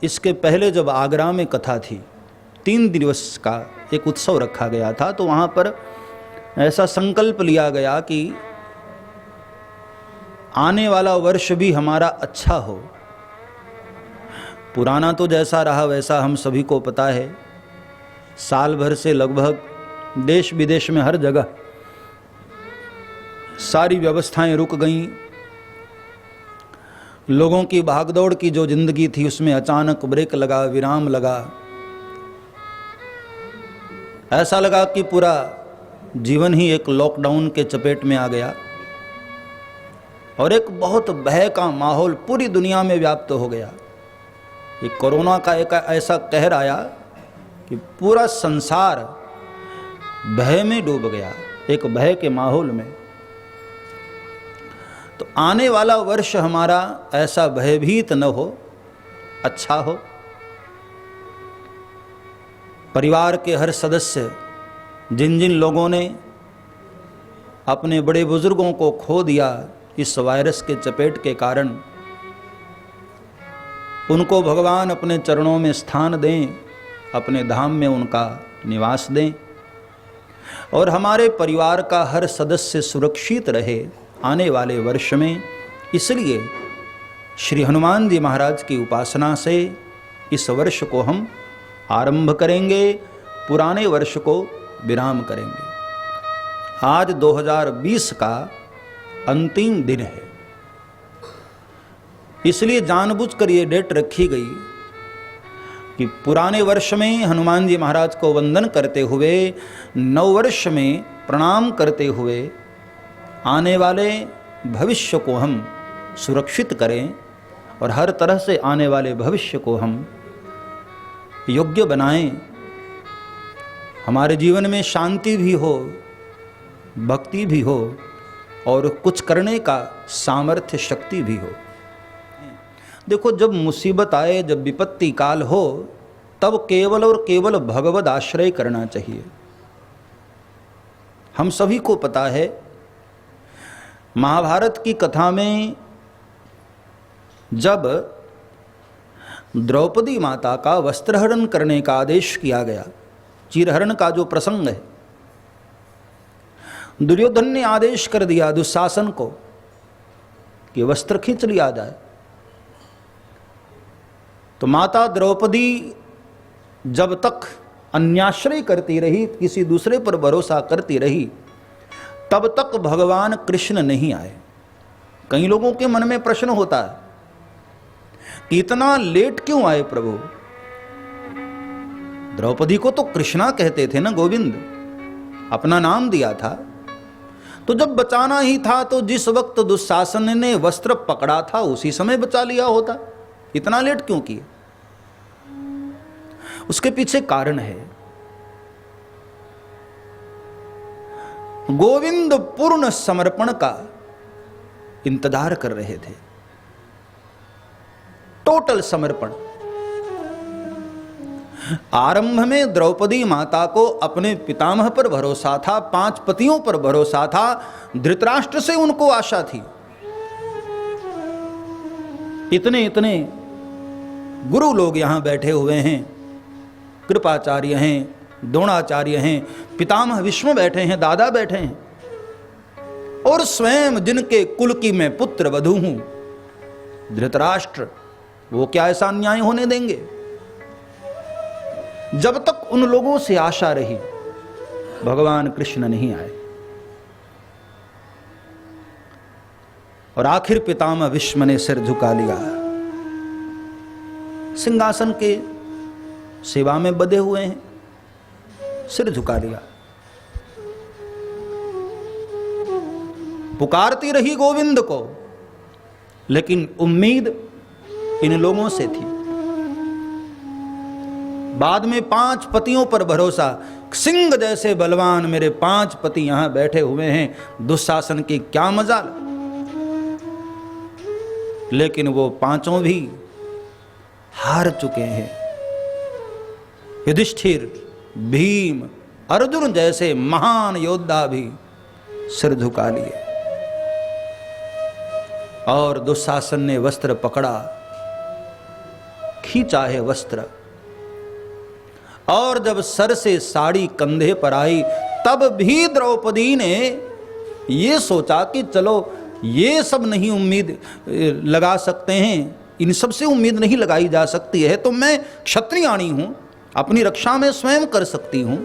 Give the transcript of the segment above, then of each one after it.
इसके पहले जब आगरा में कथा थी, 3 दिवस का एक उत्सव रखा गया था, तो वहाँ पर ऐसा संकल्प लिया गया कि आने वाला वर्ष भी हमारा अच्छा हो। पुराना तो जैसा रहा वैसा हम सभी को पता है। साल भर से लगभग देश विदेश में हर जगह सारी व्यवस्थाएं रुक गईं। लोगों की भागदौड़ की जो जिंदगी थी उसमें अचानक ब्रेक लगा, विराम लगा। ऐसा लगा कि पूरा जीवन ही एक लॉकडाउन के चपेट में आ गया और एक बहुत भय का माहौल पूरी दुनिया में व्याप्त हो गया। ये कोरोना का एक ऐसा कहर आया कि पूरा संसार भय में डूब गया, एक भय के माहौल में। तो आने वाला वर्ष हमारा ऐसा भयभीत न हो, अच्छा हो। परिवार के हर सदस्य, जिन जिन लोगों ने अपने बड़े बुजुर्गों को खो दिया इस वायरस के चपेट के कारण, उनको भगवान अपने चरणों में स्थान दें, अपने धाम में उनका निवास दें और हमारे परिवार का हर सदस्य सुरक्षित रहे आने वाले वर्ष में। इसलिए श्री हनुमान जी महाराज की उपासना से इस वर्ष को हम आरंभ करेंगे, पुराने वर्ष को विराम करेंगे। आज 2020 का अंतिम दिन है, इसलिए जानबूझकर ये डेट रखी गई कि पुराने वर्ष में हनुमान जी महाराज को वंदन करते हुए, नव वर्ष में प्रणाम करते हुए आने वाले भविष्य को हम सुरक्षित करें और हर तरह से आने वाले भविष्य को हम योग्य बनाएं। हमारे जीवन में शांति भी हो, भक्ति भी हो और कुछ करने का सामर्थ्य, शक्ति भी हो। देखो, जब मुसीबत आए, जब विपत्ति काल हो, तब केवल और केवल भगवद आश्रय करना चाहिए। हम सभी को पता है, महाभारत की कथा में जब द्रौपदी माता का वस्त्रहरण करने का आदेश किया गया, चीरहरण का जो प्रसंग है, दुर्योधन ने आदेश कर दिया दुशासन को कि वस्त्र खींच लिया जाए। तो माता द्रौपदी जब तक अन्याश्रय करती रही, किसी दूसरे पर भरोसा करती रही, तब तक भगवान कृष्ण नहीं आए। कई लोगों के मन में प्रश्न होता है कि इतना लेट क्यों आए प्रभु? द्रौपदी को तो कृष्णा कहते थे ना, गोविंद अपना नाम दिया था। तो जब बचाना ही था तो जिस वक्त दुशासन ने वस्त्र पकड़ा था उसी समय बचा लिया होता, इतना लेट क्यों किए? उसके पीछे कारण है। गोविंद पूर्ण समर्पण का इंतजार कर रहे थे, टोटल समर्पण। आरंभ में द्रौपदी माता को अपने पितामह पर भरोसा था, 5 पतियों पर भरोसा था, धृतराष्ट्र से उनको आशा थी। इतने इतने गुरु लोग यहां बैठे हुए हैं, कृपाचार्य हैं, द्रोणाचार्य हैं, पितामह भीष्म बैठे हैं, दादा बैठे हैं, और स्वयं जिनके कुल की मैं पुत्र वधू हूं, धृतराष्ट्र, वो क्या ऐसा अन्याय होने देंगे? जब तक उन लोगों से आशा रही, भगवान कृष्ण नहीं आए। और आखिर पितामह भीष्म ने सिर झुका लिया, सिंहासन के सेवा में बंधे हुए हैं, सिर झुका लिया। पुकारती रही गोविंद को, लेकिन उम्मीद इन लोगों से थी। बाद में 5 पतियों पर भरोसा, सिंह जैसे बलवान मेरे 5 पति यहां बैठे हुए हैं, दुशासन की क्या मजाल। लेकिन वो 5 भी हार चुके हैं। युधिष्ठिर, भीम, अर्जुन जैसे महान योद्धा भी सिर झुका लिए और दुशासन ने वस्त्र पकड़ा, खींचा है वस्त्र, और जब सर से साड़ी कंधे पर आई तब भी द्रौपदी ने ये सोचा कि चलो ये सब नहीं उम्मीद लगा सकते हैं, इन सब से उम्मीद नहीं लगाई जा सकती है, तो मैं क्षत्रियाणी हूं, अपनी रक्षा में स्वयं कर सकती हूं।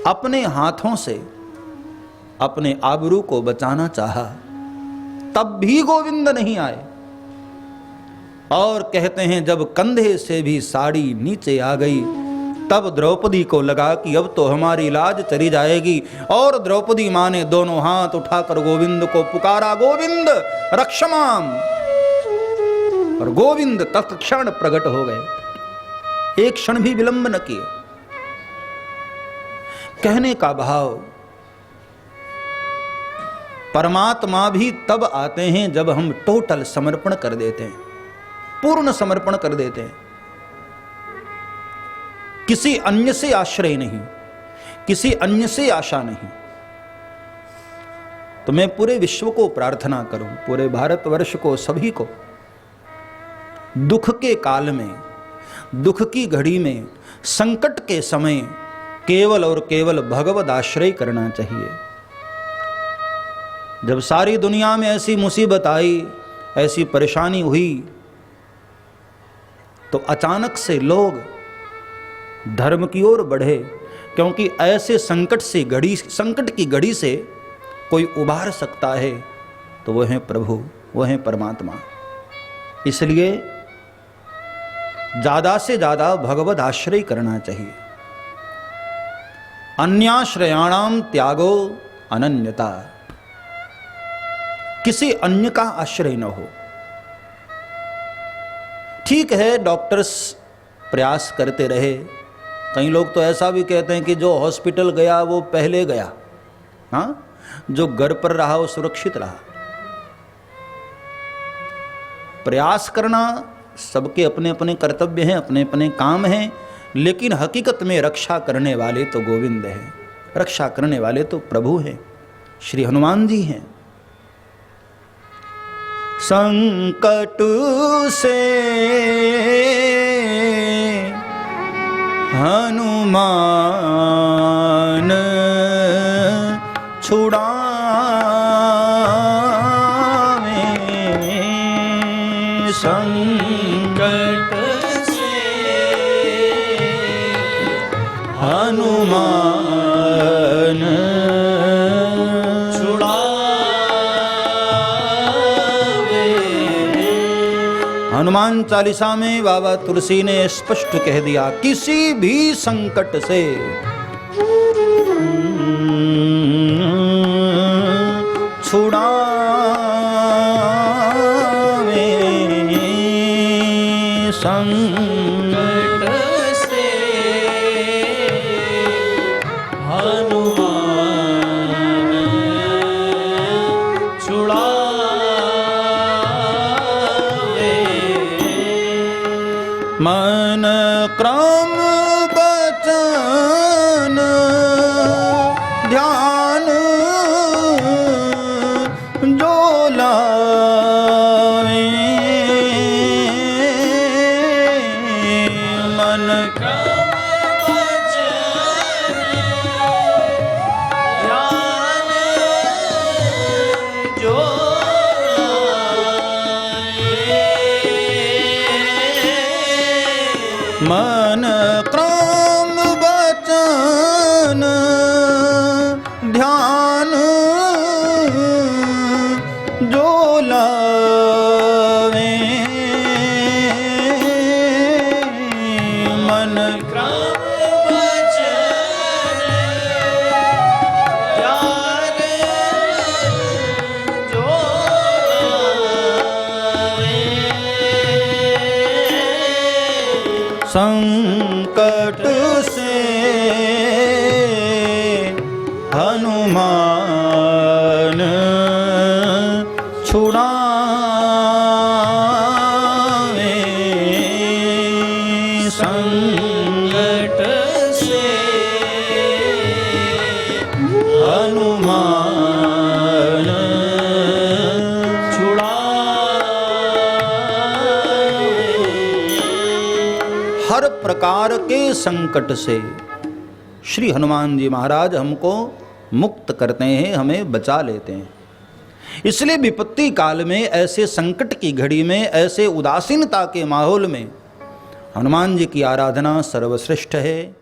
अपने हाथों से अपने आबरू को बचाना चाहा, तब भी गोविंद नहीं आए। और कहते हैं जब कंधे से भी साड़ी नीचे आ गई तब द्रौपदी को लगा कि अब तो हमारी लाज चली जाएगी, और द्रौपदी मां ने दोनों हाथ उठाकर गोविंद को पुकारा, गोविंद रक्षमाम, और गोविंद तत्क्षण प्रकट हो गए, एक क्षण भी विलंब न किए। कहने का भाव, परमात्मा भी तब आते हैं जब हम टोटल समर्पण कर देते हैं, पूर्ण समर्पण कर देते हैं, किसी अन्य से आश्रय नहीं, किसी अन्य से आशा नहीं। तो मैं पूरे विश्व को प्रार्थना करूं, पूरे भारतवर्ष को, सभी को दुख के काल में, दुख की घड़ी में, संकट के समय केवल और केवल भगवद आश्रय करना चाहिए। जब सारी दुनिया में ऐसी मुसीबत आई, ऐसी परेशानी हुई, तो अचानक से लोग धर्म की ओर बढ़े, क्योंकि ऐसे संकट की घड़ी से कोई उबार सकता है तो वो है प्रभु, वो है परमात्मा। इसलिए ज्यादा से ज्यादा भगवद आश्रय करना चाहिए। अन्याश्रयाणाम त्यागो अनन्यता, किसी अन्य का आश्रय न हो। ठीक है, डॉक्टर्स प्रयास करते रहे, कई लोग तो ऐसा भी कहते हैं कि जो हॉस्पिटल गया वो पहले गया, हाँ, जो घर पर रहा वो सुरक्षित रहा। प्रयास करना सबके अपने अपने कर्तव्य हैं, अपने अपने काम हैं, लेकिन हकीकत में रक्षा करने वाले तो गोविंद हैं, रक्षा करने वाले तो प्रभु हैं, श्री हनुमान जी हैं। संकट से हनुमान छुड़ावे, संकट से हनुमान छुड़ावे। हनुमान चालीसा में बाबा तुलसी ने स्पष्ट कह दिया, किसी भी संकट से छुड़ावे, संकट से हनुमान छुड़ावे। मन क्रम बचन ध्यान जो लावे, मन क्रम बचन ध्यान जो लावे, मन क्रम बचन ध्यान जो लावे, मन क्रम बचन ध्यान जो लावे, संकट से हनुमान छुड़ावे, संकट से हनुमान छुड़ावे। हर प्रकार के संकट से श्री हनुमान जी महाराज हमको मुक्त करते हैं, हमें बचा लेते हैं। इसलिए विपत्ति काल में, ऐसे संकट की घड़ी में, ऐसे उदासीनता के माहौल में हनुमान जी की आराधना सर्वश्रेष्ठ है।